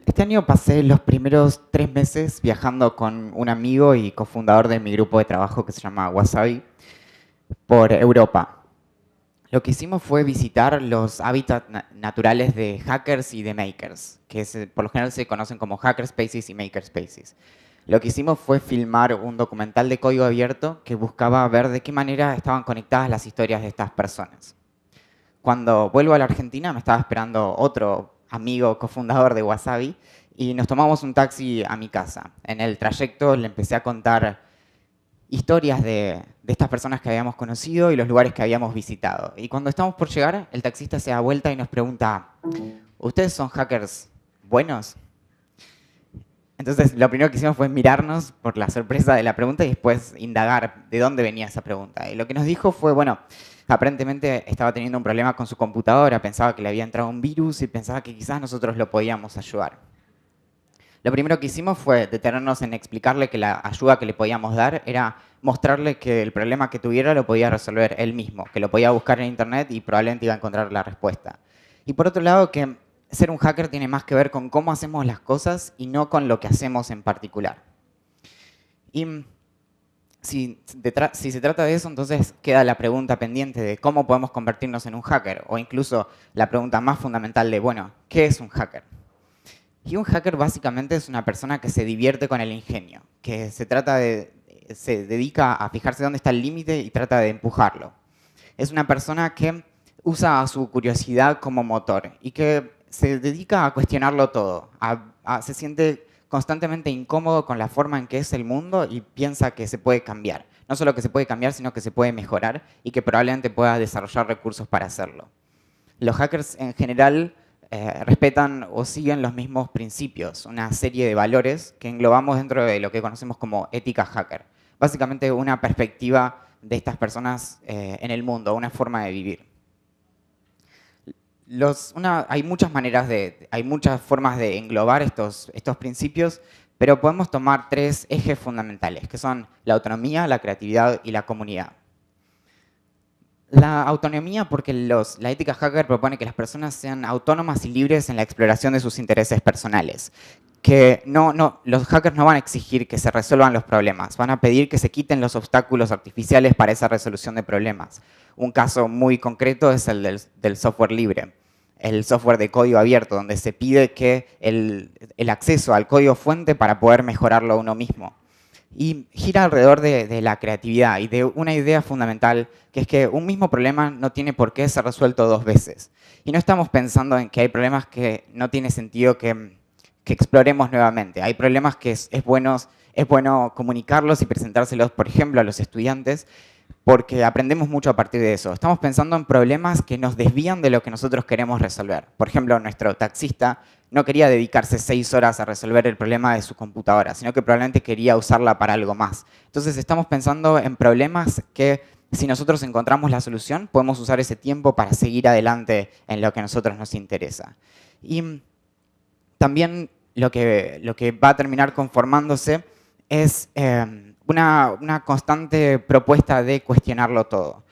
Este año pasé los primeros 3 meses viajando con un amigo y cofundador de mi grupo de trabajo que se llama Wasabi por Europa. Lo que hicimos fue visitar los hábitats naturales de hackers y de makers, que por lo general se conocen como hackerspaces y makerspaces. Lo que hicimos fue filmar un documental de código abierto que buscaba ver de qué manera estaban conectadas las historias de estas personas. Cuando vuelvo a la Argentina me estaba esperando otro amigo cofundador de Wasabi y nos tomamos un taxi a mi casa. En el trayecto le empecé a contar historias de estas personas que habíamos conocido y los lugares que habíamos visitado. Y cuando estamos por llegar, el taxista se da vuelta y nos pregunta, ¿ustedes son hackers buenos? Entonces, lo primero que hicimos fue mirarnos por la sorpresa de la pregunta y después indagar de dónde venía esa pregunta. Y lo que nos dijo fue, bueno, aparentemente estaba teniendo un problema con su computadora, pensaba que le había entrado un virus y pensaba que quizás nosotros lo podíamos ayudar. Lo primero que hicimos fue detenernos en explicarle que la ayuda que le podíamos dar era mostrarle que el problema que tuviera lo podía resolver él mismo, que lo podía buscar en internet y probablemente iba a encontrar la respuesta. Y por otro lado, que ser un hacker tiene más que ver con cómo hacemos las cosas y no con lo que hacemos en particular. Y si se trata de eso, entonces queda la pregunta pendiente de cómo podemos convertirnos en un hacker, o incluso la pregunta más fundamental de, bueno, ¿qué es un hacker? Y un hacker básicamente es una persona que se divierte con el ingenio, que se dedica a fijarse dónde está el límite y trata de empujarlo. Es una persona que usa su curiosidad como motor y que se dedica a cuestionarlo todo, se siente constantemente incómodo con la forma en que es el mundo y piensa que se puede cambiar. No solo que se puede cambiar, sino que se puede mejorar y que probablemente pueda desarrollar recursos para hacerlo. Los hackers en general respetan o siguen los mismos principios, una serie de valores que englobamos dentro de lo que conocemos como ética hacker. Básicamente una perspectiva de estas personas en el mundo, una forma de vivir. Hay muchas formas de englobar estos principios, pero podemos tomar 3 ejes fundamentales, que son la autonomía, la creatividad y la comunidad. La autonomía porque la ética hacker propone que las personas sean autónomas y libres en la exploración de sus intereses personales. Que los hackers no van a exigir que se resuelvan los problemas, van a pedir que se quiten los obstáculos artificiales para esa resolución de problemas. Un caso muy concreto es el del software libre, el software de código abierto, donde se pide que el acceso al código fuente para poder mejorarlo uno mismo. Y gira alrededor de la creatividad y de una idea fundamental, que es que un mismo problema no tiene por qué ser resuelto 2 veces. Y no estamos pensando en que hay problemas que no tiene sentido que exploremos nuevamente. Hay problemas que es bueno comunicarlos y presentárselos, por ejemplo, a los estudiantes, porque aprendemos mucho a partir de eso. Estamos pensando en problemas que nos desvían de lo que nosotros queremos resolver. Por ejemplo, nuestro taxista no quería dedicarse 6 horas a resolver el problema de su computadora, sino que probablemente quería usarla para algo más. Entonces estamos pensando en problemas que, si nosotros encontramos la solución, podemos usar ese tiempo para seguir adelante en lo que a nosotros nos interesa. Y también lo que va a terminar conformándose es una constante propuesta de cuestionarlo todo.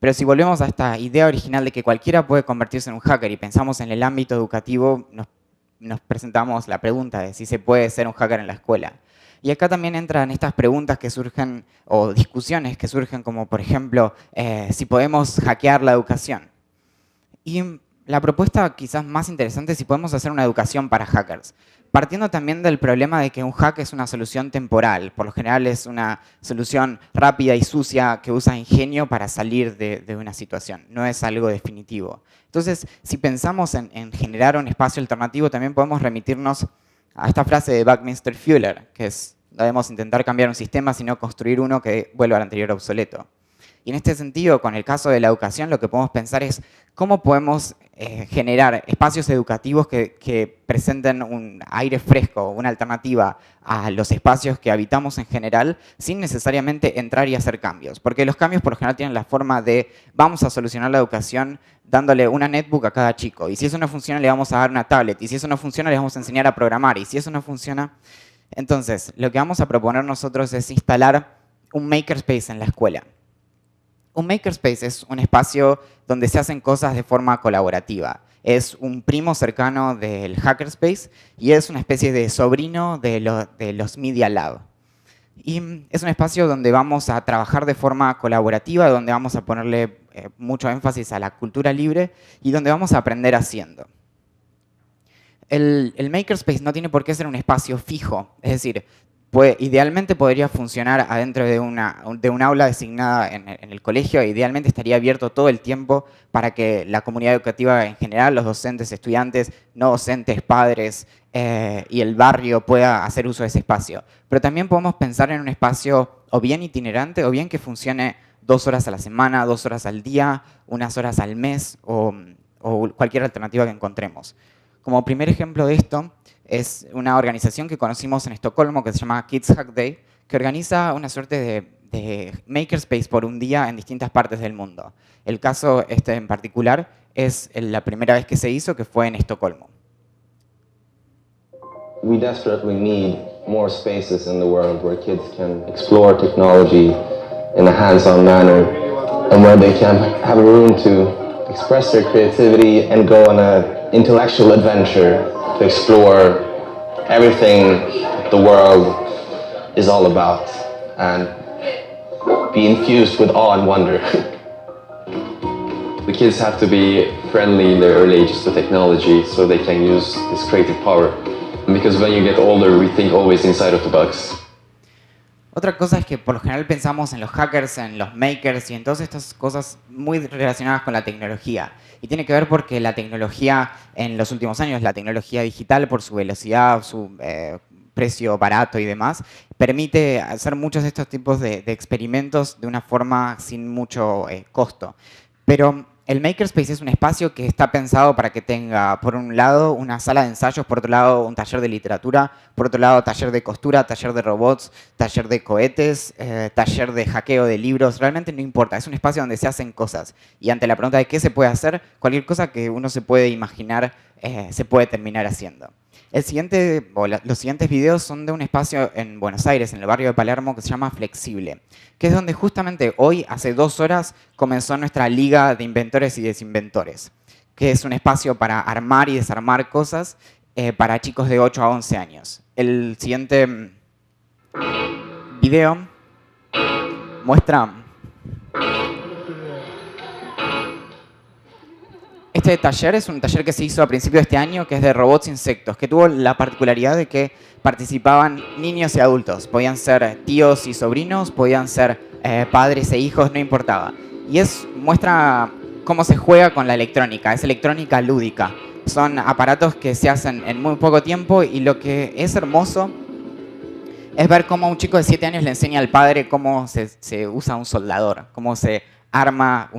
Pero si volvemos a esta idea original de que cualquiera puede convertirse en un hacker y pensamos en el ámbito educativo, nos presentamos la pregunta de si se puede ser un hacker en la escuela. Y acá también entran estas preguntas que surgen, o discusiones que surgen, como por ejemplo, si podemos hackear la educación. Y la propuesta quizás más interesante es si podemos hacer una educación para hackers. Partiendo también del problema de que un hack es una solución temporal. Por lo general es una solución rápida y sucia que usa ingenio para salir de una situación. No es algo definitivo. Entonces, si pensamos en generar un espacio alternativo, también podemos remitirnos a esta frase de Buckminster Fuller, que es: no debemos intentar cambiar un sistema, sino construir uno que vuelva al anterior obsoleto. Y en este sentido, con el caso de la educación, lo que podemos pensar es cómo podemos generar espacios educativos que presenten un aire fresco, una alternativa a los espacios que habitamos en general, sin necesariamente entrar y hacer cambios. Porque los cambios por lo general tienen la forma de: vamos a solucionar la educación dándole una netbook a cada chico. Y si eso no funciona, le vamos a dar una tablet. Y si eso no funciona, le vamos a enseñar a programar. Y si eso no funciona, entonces lo que vamos a proponer nosotros es instalar un makerspace en la escuela. Un makerspace es un espacio donde se hacen cosas de forma colaborativa. Es un primo cercano del hackerspace y es una especie de sobrino de los Media Lab. Y es un espacio donde vamos a trabajar de forma colaborativa, donde vamos a ponerle mucho énfasis a la cultura libre y donde vamos a aprender haciendo. El makerspace no tiene por qué ser un espacio fijo, es decir, idealmente podría funcionar adentro de un aula designada en el colegio, idealmente estaría abierto todo el tiempo para que la comunidad educativa en general, los docentes, estudiantes, no docentes, padres y el barrio pueda hacer uso de ese espacio. Pero también podemos pensar en un espacio o bien itinerante o bien que funcione 2 horas a la semana, 2 horas al día, unas horas al mes o cualquier alternativa que encontremos. Como primer ejemplo de esto es una organización que conocimos en Estocolmo que se llama Kids Hack Day, que organiza una suerte de makerspace por un día en distintas partes del mundo. El caso este en particular es la primera vez que se hizo, que fue en Estocolmo. We desperately need more spaces in the world where kids can explore technology in a hands-on manner and where they can have a room to express their creativity and go on an intellectual adventure to explore everything the world is all about and be infused with awe and wonder. The kids have to be friendly in their early ages to technology so they can use this creative power. Because when you get older, we think always inside of the box. Otra cosa es que por lo general pensamos en los hackers, en los makers y en todas estas cosas muy relacionadas con la tecnología. Y tiene que ver porque la tecnología en los últimos años, la tecnología digital por su velocidad, su precio barato y demás, permite hacer muchos de estos tipos de experimentos de una forma sin mucho costo. Pero el makerspace es un espacio que está pensado para que tenga, por un lado, una sala de ensayos, por otro lado, un taller de literatura, por otro lado, taller de costura, taller de robots, taller de cohetes, taller de hackeo de libros. Realmente no importa, es un espacio donde se hacen cosas. Y ante la pregunta de qué se puede hacer, cualquier cosa que uno se puede imaginar se puede terminar haciendo. Los siguientes videos son de un espacio en Buenos Aires, en el barrio de Palermo, que se llama Flexible, que es donde justamente hoy, hace 2 horas, comenzó nuestra Liga de Inventores y Desinventores, que es un espacio para armar y desarmar cosas para chicos de 8 a 11 años. El siguiente video muestra este taller es un taller que se hizo a principios de este año, que es de robots insectos, que tuvo la particularidad de que participaban niños y adultos. Podían ser tíos y sobrinos, podían ser padres e hijos, no importaba. Y muestra cómo se juega con la electrónica, es electrónica lúdica. Son aparatos que se hacen en muy poco tiempo y lo que es hermoso es ver cómo un chico de 7 años le enseña al padre cómo se usa un soldador, cómo se arma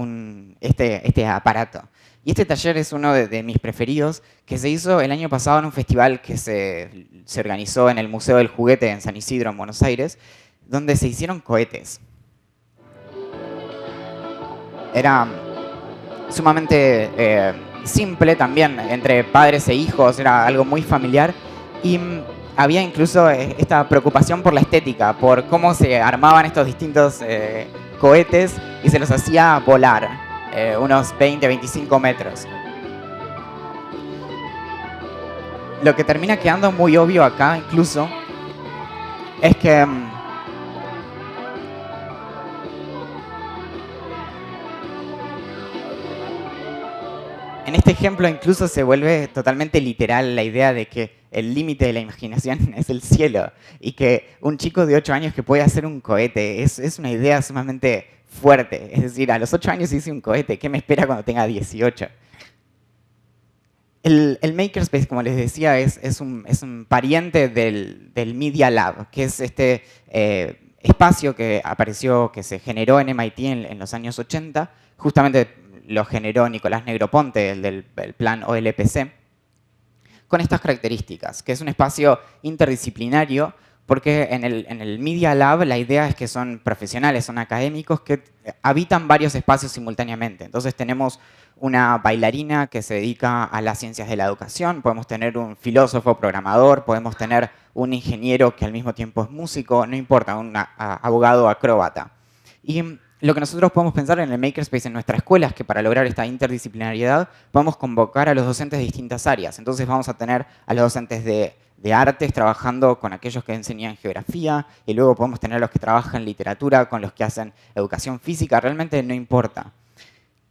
este aparato. Y este taller es uno de mis preferidos, que se hizo el año pasado en un festival que se organizó en el Museo del Juguete en San Isidro, en Buenos Aires, donde se hicieron cohetes. Era sumamente simple también, entre padres e hijos, era algo muy familiar. Y había incluso esta preocupación por la estética, por cómo se armaban estos distintos cohetes y se los hacía volar. Unos 20, 25 metros. Lo que termina quedando muy obvio acá, incluso, es que en este ejemplo incluso se vuelve totalmente literal la idea de que el límite de la imaginación es el cielo y que un chico de 8 años que puede hacer un cohete es una idea sumamente fuerte. Es decir, a los 8 años hice un cohete, ¿qué me espera cuando tenga 18? El makerspace, como les decía, es un pariente del Media Lab, que es este espacio que apareció, que se generó en MIT en los años 80. Justamente lo generó Nicolás Negroponte, el del plan OLPC, con estas características, que es un espacio interdisciplinario, porque en el Media Lab la idea es que son profesionales, son académicos que habitan varios espacios simultáneamente. Entonces tenemos una bailarina que se dedica a las ciencias de la educación, podemos tener un filósofo programador, podemos tener un ingeniero que al mismo tiempo es músico, no importa, un abogado acróbata. Y lo que nosotros podemos pensar en el Makerspace en nuestra escuela es que para lograr esta interdisciplinariedad podemos convocar a los docentes de distintas áreas. Entonces vamos a tener a los docentes de artes trabajando con aquellos que enseñan geografía y luego podemos tener a los que trabajan literatura, con los que hacen educación física, realmente no importa.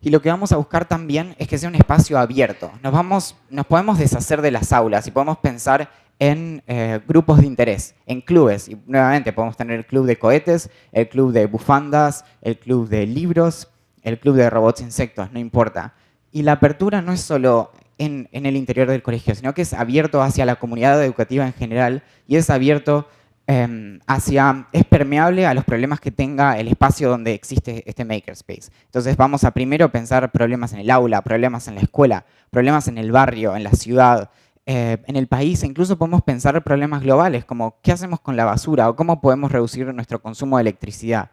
Y lo que vamos a buscar también es que sea un espacio abierto. Nos podemos deshacer de las aulas y podemos pensar en grupos de interés, en clubes. Y nuevamente podemos tener el club de cohetes, el club de bufandas, el club de libros, el club de robots insectos, no importa. Y la apertura no es solo en el interior del colegio, sino que es abierto hacia la comunidad educativa en general y es abierto es permeable a los problemas que tenga el espacio donde existe este makerspace. Entonces vamos a primero pensar problemas en el aula, problemas en la escuela, problemas en el barrio, en la ciudad, en el país, e incluso podemos pensar problemas globales como qué hacemos con la basura o cómo podemos reducir nuestro consumo de electricidad.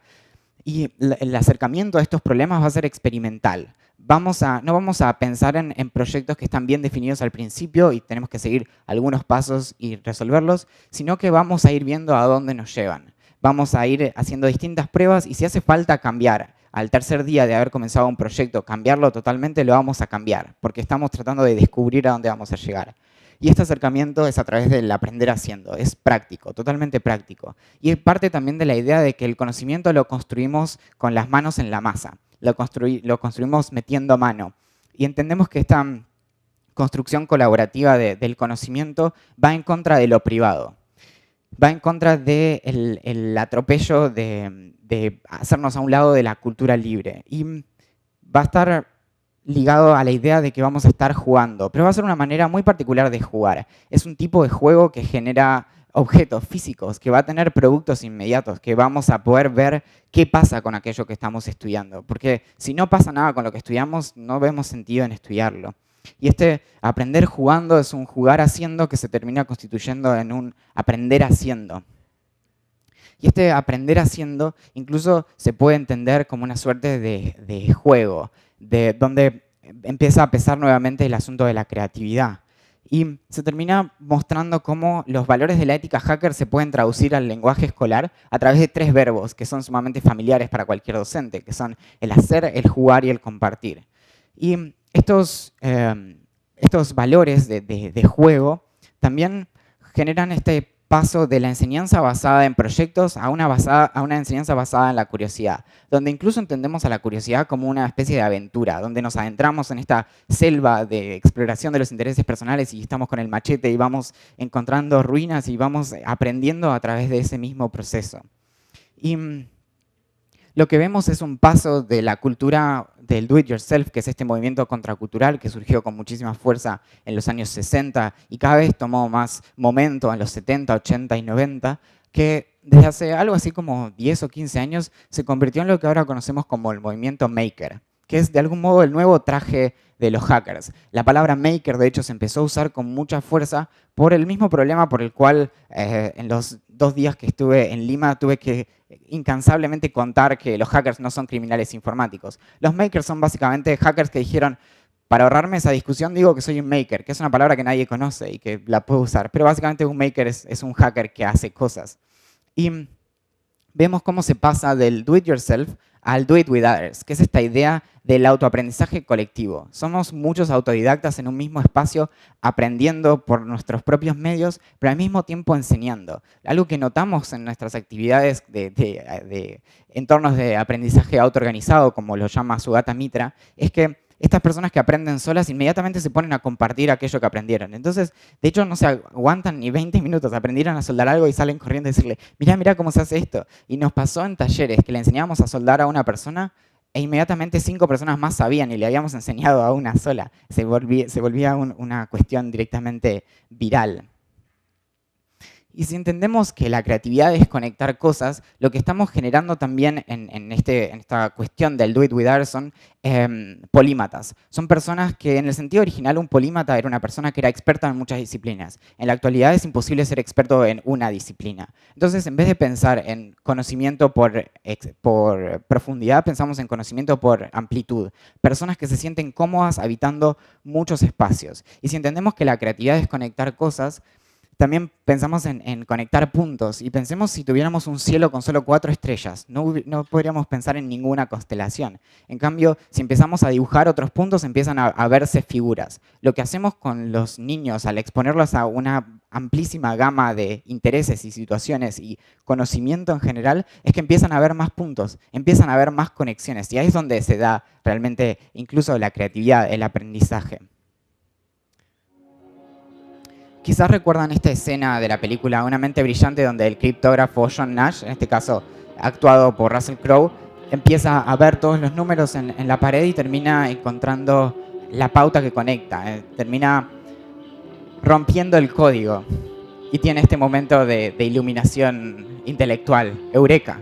Y el acercamiento a estos problemas va a ser experimental. No vamos a pensar en proyectos que están bien definidos al principio y tenemos que seguir algunos pasos y resolverlos, sino que vamos a ir viendo a dónde nos llevan. Vamos a ir haciendo distintas pruebas y si hace falta cambiar al tercer día de haber comenzado un proyecto, cambiarlo totalmente, lo vamos a cambiar, porque estamos tratando de descubrir a dónde vamos a llegar. Y este acercamiento es a través del aprender haciendo, es práctico, totalmente práctico. Y es parte también de la idea de que el conocimiento lo construimos con las manos en la masa, lo construimos metiendo mano. Y entendemos que esta construcción colaborativa del conocimiento va en contra de lo privado, va en contra del atropello de hacernos a un lado de la cultura libre. Y va a estar ligado a la idea de que vamos a estar jugando, pero va a ser una manera muy particular de jugar. Es un tipo de juego que genera objetos físicos, que va a tener productos inmediatos, que vamos a poder ver qué pasa con aquello que estamos estudiando. Porque si no pasa nada con lo que estudiamos, no vemos sentido en estudiarlo. Y este aprender jugando es un jugar haciendo que se termina constituyendo en un aprender haciendo. Y este aprender haciendo incluso se puede entender como una suerte de juego, donde empieza a pesar nuevamente el asunto de la creatividad. Y se termina mostrando cómo los valores de la ética hacker se pueden traducir al lenguaje escolar a través de 3 verbos que son sumamente familiares para cualquier docente, que son el hacer, el jugar y el compartir. Y estos valores de juego también generan este paso de la enseñanza basada en proyectos a una enseñanza basada en la curiosidad, donde incluso entendemos a la curiosidad como una especie de aventura, donde nos adentramos en esta selva de exploración de los intereses personales y estamos con el machete y vamos encontrando ruinas y vamos aprendiendo a través de ese mismo proceso. Y lo que vemos es un paso de la cultura del do-it-yourself, que es este movimiento contracultural que surgió con muchísima fuerza en los años 60 y cada vez tomó más momento en los 70, 80 y 90, que desde hace algo así como 10 o 15 años se convirtió en lo que ahora conocemos como el movimiento maker, que es de algún modo el nuevo traje de los hackers. La palabra maker, de hecho, se empezó a usar con mucha fuerza por el mismo problema por el cual en los 2 días que estuve en Lima tuve que incansablemente contar que los hackers no son criminales informáticos. Los makers son básicamente hackers que dijeron, para ahorrarme esa discusión digo que soy un maker, que es una palabra que nadie conoce y que la puedo usar, pero básicamente un maker es un hacker que hace cosas. Y vemos cómo se pasa del do it yourself al do it with others, que es esta idea del autoaprendizaje colectivo. Somos muchos autodidactas en un mismo espacio aprendiendo por nuestros propios medios, pero al mismo tiempo enseñando. Algo que notamos en nuestras actividades de entornos de aprendizaje autoorganizado, como lo llama Sugata Mitra, es que estas personas que aprenden solas inmediatamente se ponen a compartir aquello que aprendieron. Entonces, de hecho, no se aguantan ni 20 minutos, aprendieron a soldar algo y salen corriendo y decirle, mirá cómo se hace esto. Y nos pasó en talleres que le enseñábamos a soldar a una persona e inmediatamente 5 personas más sabían y le habíamos enseñado a una sola. Se volvía una cuestión directamente viral. Y si entendemos que la creatividad es conectar cosas, lo que estamos generando también en esta cuestión del do it with others son polímatas. Son personas que en el sentido original un polímata era una persona que era experta en muchas disciplinas. En la actualidad es imposible ser experto en una disciplina. Entonces, en vez de pensar en conocimiento por profundidad, pensamos en conocimiento por amplitud. Personas que se sienten cómodas habitando muchos espacios. Y si entendemos que la creatividad es conectar cosas, También pensamos en conectar puntos y pensemos si tuviéramos un cielo con solo 4 estrellas. No podríamos pensar en ninguna constelación. En cambio, si empezamos a dibujar otros puntos, empiezan a verse figuras. Lo que hacemos con los niños al exponerlos a una amplísima gama de intereses y situaciones y conocimiento en general es que empiezan a ver más puntos, empiezan a ver más conexiones. Y ahí es donde se da realmente incluso la creatividad, el aprendizaje. Quizás recuerdan esta escena de la película Una mente brillante donde el criptógrafo John Nash, en este caso actuado por Russell Crowe, empieza a ver todos los números en la pared y termina encontrando la pauta que conecta, termina rompiendo el código y tiene este momento de iluminación intelectual, eureka.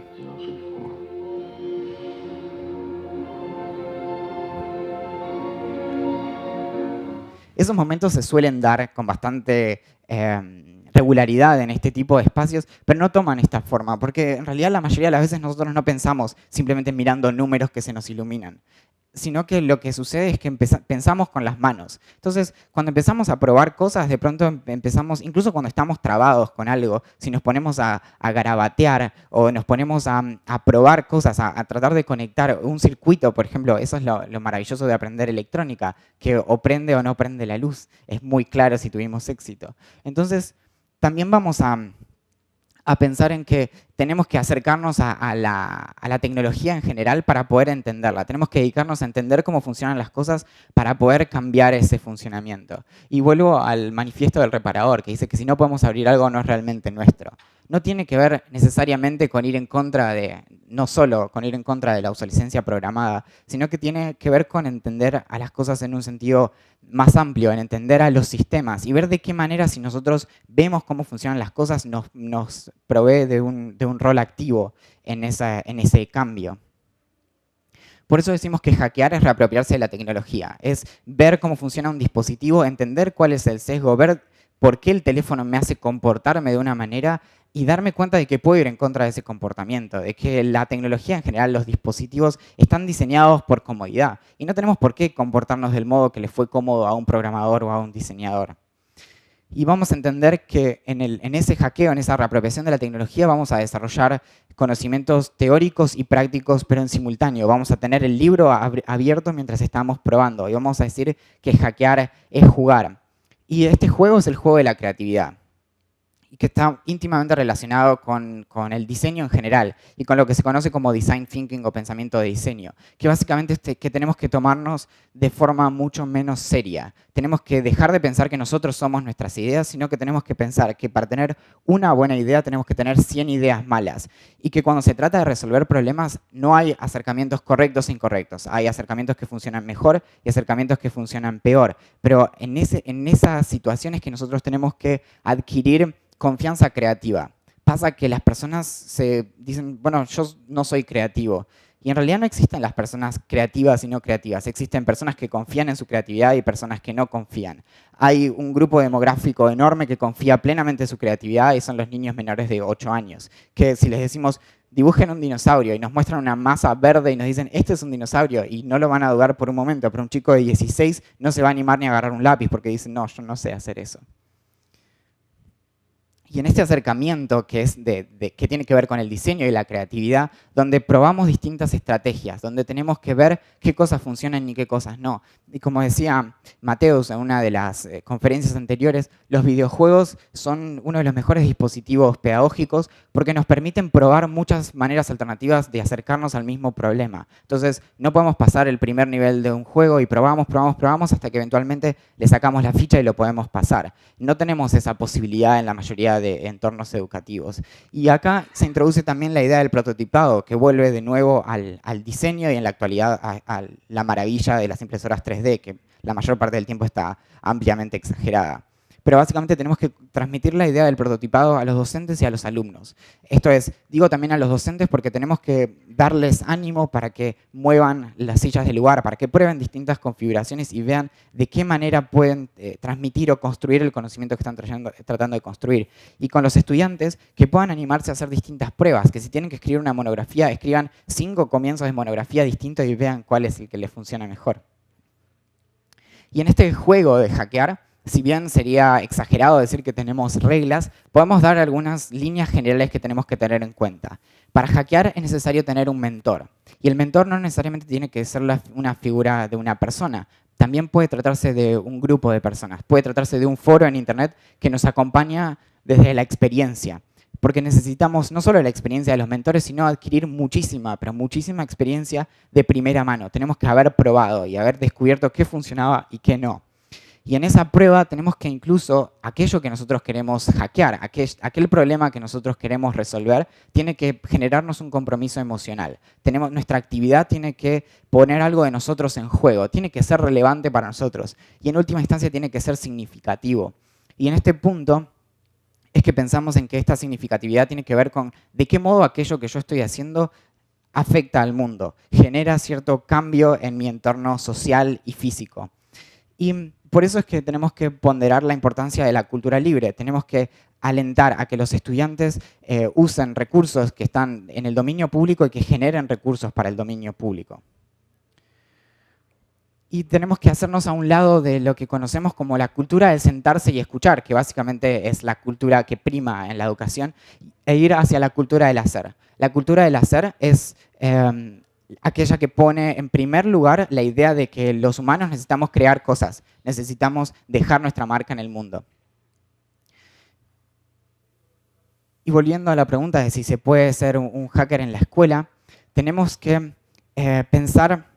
Esos momentos se suelen dar con bastante regularidad en este tipo de espacios, pero no toman esta forma, porque en realidad la mayoría de las veces nosotros no pensamos simplemente mirando números que se nos iluminan, sino que lo que sucede es que pensamos con las manos. Entonces, cuando empezamos a probar cosas, de pronto empezamos, incluso cuando estamos trabados con algo, si nos ponemos a garabatear o nos ponemos a probar cosas, a tratar de conectar un circuito, por ejemplo, eso es lo maravilloso de aprender electrónica, que o prende o no prende la luz. Es muy claro si tuvimos éxito. Entonces, también vamos a pensar en que tenemos que acercarnos a la tecnología en general para poder entenderla. Tenemos que dedicarnos a entender cómo funcionan las cosas para poder cambiar ese funcionamiento. Y vuelvo al manifiesto del reparador, que dice que si no podemos abrir algo no es realmente nuestro. No tiene que ver necesariamente con ir en contra de, no solo con ir en contra de la obsolescencia programada, sino que tiene que ver con entender a las cosas en un sentido más amplio, en entender a los sistemas y ver de qué manera si nosotros vemos cómo funcionan las cosas nos provee de un rol activo en ese cambio. Por eso decimos que hackear es reapropiarse de la tecnología, es ver cómo funciona un dispositivo, entender cuál es el sesgo, ver por qué el teléfono me hace comportarme de una manera y darme cuenta de que puedo ir en contra de ese comportamiento, de que la tecnología en general, los dispositivos, están diseñados por comodidad y no tenemos por qué comportarnos del modo que le fue cómodo a un programador o a un diseñador. Y vamos a entender que en ese hackeo, en esa reapropiación de la tecnología, vamos a desarrollar conocimientos teóricos y prácticos, pero en simultáneo. Vamos a tener el libro abierto mientras estamos probando y vamos a decir que hackear es jugar. Y este juego es el juego de la creatividad, y que está íntimamente relacionado con el diseño en general y con lo que se conoce como design thinking o pensamiento de diseño, que básicamente es que tenemos que tomarnos de forma mucho menos seria. Tenemos que dejar de pensar que nosotros somos nuestras ideas, sino que tenemos que pensar que para tener una buena idea tenemos que tener 100 ideas malas y que cuando se trata de resolver problemas no hay acercamientos correctos e incorrectos. Hay acercamientos que funcionan mejor y acercamientos que funcionan peor, pero en esas situaciones que nosotros tenemos que adquirir confianza creativa. Pasa que las personas se dicen, bueno, yo no soy creativo. Y en realidad no existen las personas creativas y no creativas. Existen personas que confían en su creatividad y personas que no confían. Hay un grupo demográfico enorme que confía plenamente en su creatividad y son los niños menores de 8 años. Que si les decimos, dibujen un dinosaurio y nos muestran una masa verde y nos dicen, este es un dinosaurio, y no lo van a dudar por un momento, pero un chico de 16 no se va a animar ni a agarrar un lápiz porque dice, no, yo no sé hacer eso. Y en este acercamiento que tiene que ver con el diseño y la creatividad, donde probamos distintas estrategias, donde tenemos que ver qué cosas funcionan y qué cosas no. Y como decía Mateus en una de las conferencias anteriores, los videojuegos son uno de los mejores dispositivos pedagógicos porque nos permiten probar muchas maneras alternativas de acercarnos al mismo problema. Entonces, no podemos pasar el primer nivel de un juego y probamos hasta que eventualmente le sacamos la ficha y lo podemos pasar. No tenemos esa posibilidad en la mayoría de entornos educativos. Y acá se introduce también la idea del prototipado, que vuelve de nuevo al diseño y en la actualidad a la maravilla de las impresoras 3D, que la mayor parte del tiempo está ampliamente exagerada. Pero básicamente tenemos que transmitir la idea del prototipado a los docentes y a los alumnos. Esto es, digo también a los docentes porque tenemos que darles ánimo para que muevan las sillas del lugar, para que prueben distintas configuraciones y vean de qué manera pueden transmitir o construir el conocimiento que están tratando de construir. Y con los estudiantes que puedan animarse a hacer distintas pruebas, que si tienen que escribir una monografía, escriban 5 comienzos de monografía distintos y vean cuál es el que les funciona mejor. Y en este juego de hackear, si bien sería exagerado decir que tenemos reglas, podemos dar algunas líneas generales que tenemos que tener en cuenta. Para hackear es necesario tener un mentor. Y el mentor no necesariamente tiene que ser una figura de una persona. También puede tratarse de un grupo de personas. Puede tratarse de un foro en Internet que nos acompaña desde la experiencia. Porque necesitamos no solo la experiencia de los mentores, sino adquirir muchísima, pero muchísima experiencia de primera mano. Tenemos que haber probado y haber descubierto qué funcionaba y qué no. Y en esa prueba tenemos que incluso aquello que nosotros queremos hackear, aquel problema que nosotros queremos resolver, tiene que generarnos un compromiso emocional. Nuestra actividad tiene que poner algo de nosotros en juego, tiene que ser relevante para nosotros. Y en última instancia tiene que ser significativo. Y en este punto es que pensamos en que esta significatividad tiene que ver con de qué modo aquello que yo estoy haciendo afecta al mundo, genera cierto cambio en mi entorno social y físico. Y por eso es que tenemos que ponderar la importancia de la cultura libre. Tenemos que alentar a que los estudiantes usen recursos que están en el dominio público y que generen recursos para el dominio público. Y tenemos que hacernos a un lado de lo que conocemos como la cultura del sentarse y escuchar, que básicamente es la cultura que prima en la educación, e ir hacia la cultura del hacer. La cultura del hacer es aquella que pone en primer lugar la idea de que los humanos necesitamos crear cosas, necesitamos dejar nuestra marca en el mundo. Y volviendo a la pregunta de si se puede ser un hacker en la escuela, tenemos que pensar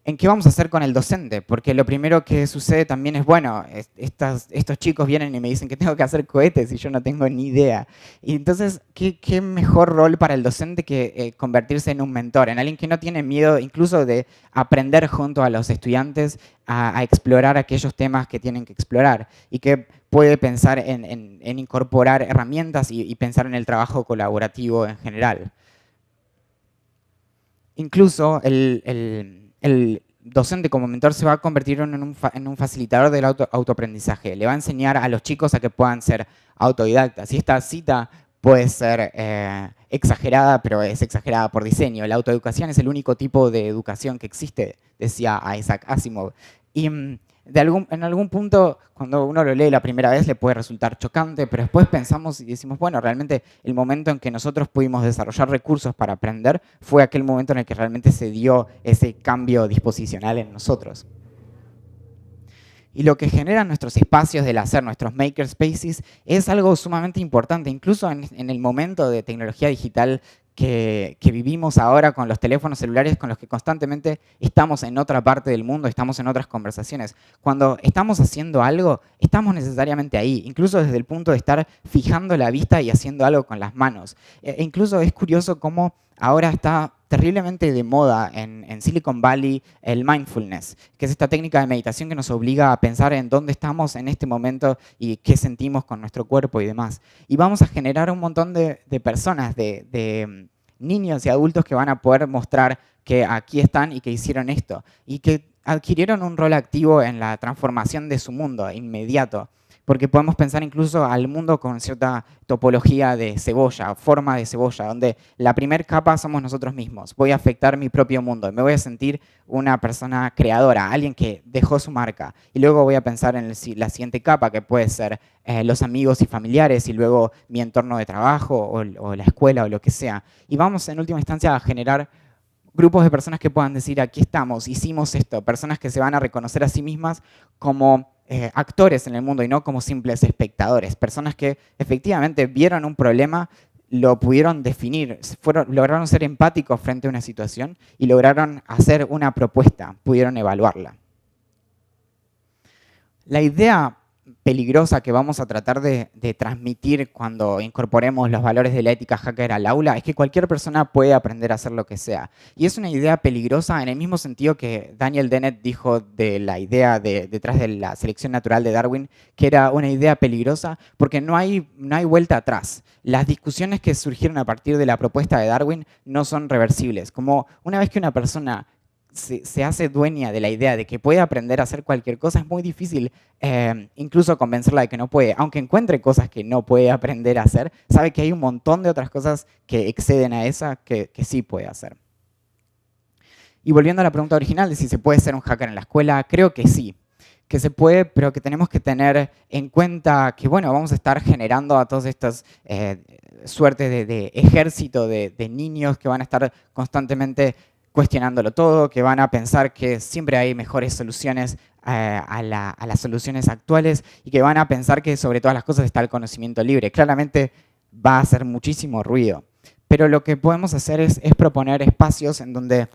en qué vamos a hacer con el docente, porque lo primero que sucede también es, bueno, estos chicos vienen y me dicen que tengo que hacer cohetes y yo no tengo ni idea. Y entonces, ¿qué mejor rol para el docente que convertirse en un mentor, en alguien que no tiene miedo incluso de aprender junto a los estudiantes a explorar aquellos temas que tienen que explorar y que puede pensar en incorporar herramientas y pensar en el trabajo colaborativo en general? Incluso el docente como mentor se va a convertir en un facilitador del autoaprendizaje. Le va a enseñar a los chicos a que puedan ser autodidactas. Y esta cita puede ser exagerada, pero es exagerada por diseño. La autoeducación es el único tipo de educación que existe, decía Isaac Asimov. Y en algún punto, cuando uno lo lee la primera vez, le puede resultar chocante, pero después pensamos y decimos, bueno, realmente el momento en que nosotros pudimos desarrollar recursos para aprender fue aquel momento en el que realmente se dio ese cambio disposicional en nosotros. Y lo que generan nuestros espacios del hacer, nuestros makerspaces, es algo sumamente importante. Incluso en el momento de tecnología digital que vivimos ahora con los teléfonos celulares con los que constantemente estamos en otra parte del mundo, estamos en otras conversaciones. Cuando estamos haciendo algo, estamos necesariamente ahí, incluso desde el punto de estar fijando la vista y haciendo algo con las manos. Incluso es curioso cómo ahora está terriblemente de moda en Silicon Valley el mindfulness, que es esta técnica de meditación que nos obliga a pensar en dónde estamos en este momento y qué sentimos con nuestro cuerpo y demás. Y vamos a generar un montón de personas, de niños y adultos que van a poder mostrar que aquí están y que hicieron esto y que adquirieron un rol activo en la transformación de su mundo inmediato. Porque podemos pensar incluso al mundo con cierta topología de cebolla, forma de cebolla, donde la primera capa somos nosotros mismos. Voy a afectar mi propio mundo, me voy a sentir una persona creadora, alguien que dejó su marca. Y luego voy a pensar en la siguiente capa, que puede ser los amigos y familiares, y luego mi entorno de trabajo, o la escuela, o lo que sea. Y vamos en última instancia a generar grupos de personas que puedan decir, aquí estamos, hicimos esto, personas que se van a reconocer a sí mismas como actores en el mundo y no como simples espectadores, personas que efectivamente vieron un problema, lo pudieron definir, lograron ser empáticos frente a una situación y lograron hacer una propuesta, pudieron evaluarla. La idea peligrosa que vamos a tratar de transmitir cuando incorporemos los valores de la ética hacker al aula es que cualquier persona puede aprender a hacer lo que sea. Y es una idea peligrosa en el mismo sentido que Daniel Dennett dijo de la idea detrás de la selección natural de Darwin, que era una idea peligrosa porque no hay vuelta atrás. Las discusiones que surgieron a partir de la propuesta de Darwin no son reversibles. Como una vez que una persona se hace dueña de la idea de que puede aprender a hacer cualquier cosa, es muy difícil incluso convencerla de que no puede. Aunque encuentre cosas que no puede aprender a hacer, sabe que hay un montón de otras cosas que exceden a esa que sí puede hacer. Y volviendo a la pregunta original de si se puede ser un hacker en la escuela, creo que sí. que se puede, pero que tenemos que tener en cuenta que, bueno, vamos a estar generando a todos estos suerte de ejército de niños que van a estar constantemente cuestionándolo todo, que van a pensar que siempre hay mejores soluciones a las soluciones actuales y que van a pensar que sobre todas las cosas está el conocimiento libre. Claramente va a hacer muchísimo ruido, pero lo que podemos hacer es proponer espacios en donde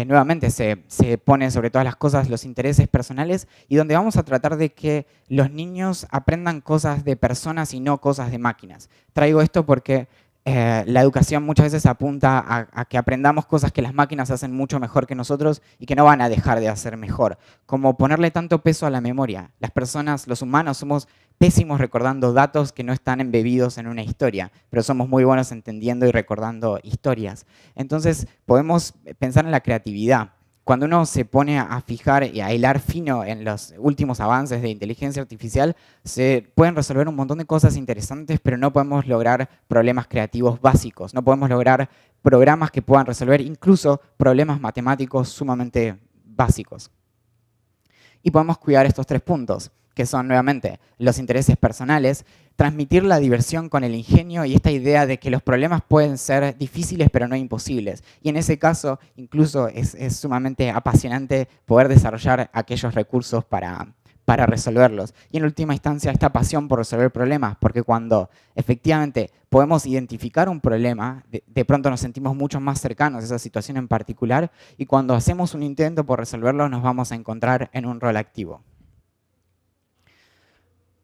nuevamente se ponen sobre todas las cosas los intereses personales y donde vamos a tratar de que los niños aprendan cosas de personas y no cosas de máquinas. Traigo esto porque la educación muchas veces apunta a que aprendamos cosas que las máquinas hacen mucho mejor que nosotros y que no van a dejar de hacer mejor, como ponerle tanto peso a la memoria. Las personas, los humanos, somos pésimos recordando datos que no están embebidos en una historia, pero somos muy buenos entendiendo y recordando historias. Entonces podemos pensar en la creatividad. Cuando uno se pone a fijar y a hilar fino en los últimos avances de inteligencia artificial, se pueden resolver un montón de cosas interesantes, pero no podemos lograr problemas creativos básicos. No podemos lograr programas que puedan resolver incluso problemas matemáticos sumamente básicos. Y podemos cuidar estos 3 puntos, que son nuevamente los intereses personales, transmitir la diversión con el ingenio y esta idea de que los problemas pueden ser difíciles pero no imposibles. Y en ese caso, incluso es sumamente apasionante poder desarrollar aquellos recursos para resolverlos. Y en última instancia, esta pasión por resolver problemas, porque cuando efectivamente podemos identificar un problema, de pronto nos sentimos mucho más cercanos a esa situación en particular, y cuando hacemos un intento por resolverlo, nos vamos a encontrar en un rol activo.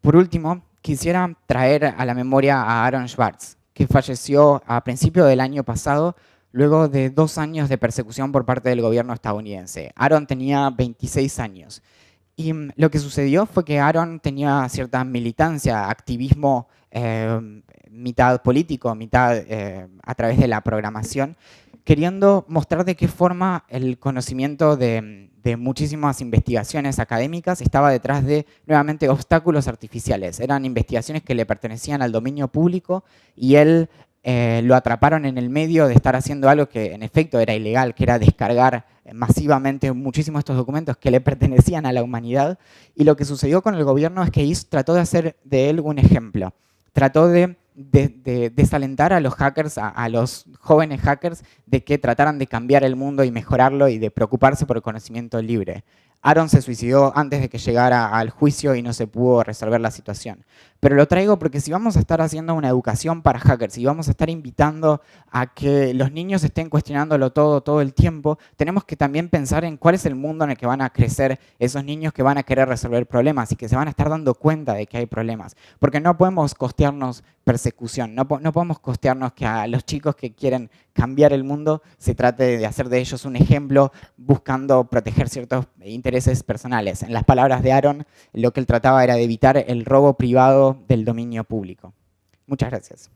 Por último, quisiera traer a la memoria a Aaron Swartz, que falleció a principios del año pasado, luego de 2 años de persecución por parte del gobierno estadounidense. Aaron tenía 26 años. Y lo que sucedió fue que Aaron tenía cierta militancia, activismo, mitad político, mitad a través de la programación, queriendo mostrar de qué forma el conocimiento de muchísimas investigaciones académicas estaba detrás de, nuevamente, obstáculos artificiales. Eran investigaciones que le pertenecían al dominio público y él lo atraparon en el medio de estar haciendo algo que en efecto era ilegal, que era descargar masivamente muchísimos de estos documentos que le pertenecían a la humanidad. Y lo que sucedió con el gobierno es que trató de hacer de él un ejemplo. Trató de desalentar a los hackers, a los jóvenes hackers, de que trataran de cambiar el mundo y mejorarlo y de preocuparse por el conocimiento libre. Aaron se suicidó antes de que llegara al juicio y no se pudo resolver la situación. Pero lo traigo porque si vamos a estar haciendo una educación para hackers, si vamos a estar invitando a que los niños estén cuestionándolo todo el tiempo, tenemos que también pensar en cuál es el mundo en el que van a crecer esos niños que van a querer resolver problemas y que se van a estar dando cuenta de que hay problemas. Porque no podemos costearnos persecución, no podemos costearnos que a los chicos que quieren cambiar el mundo se trate de hacer de ellos un ejemplo buscando proteger ciertos intereses personales. En las palabras de Aaron, lo que él trataba era de evitar el robo privado del dominio público. Muchas gracias.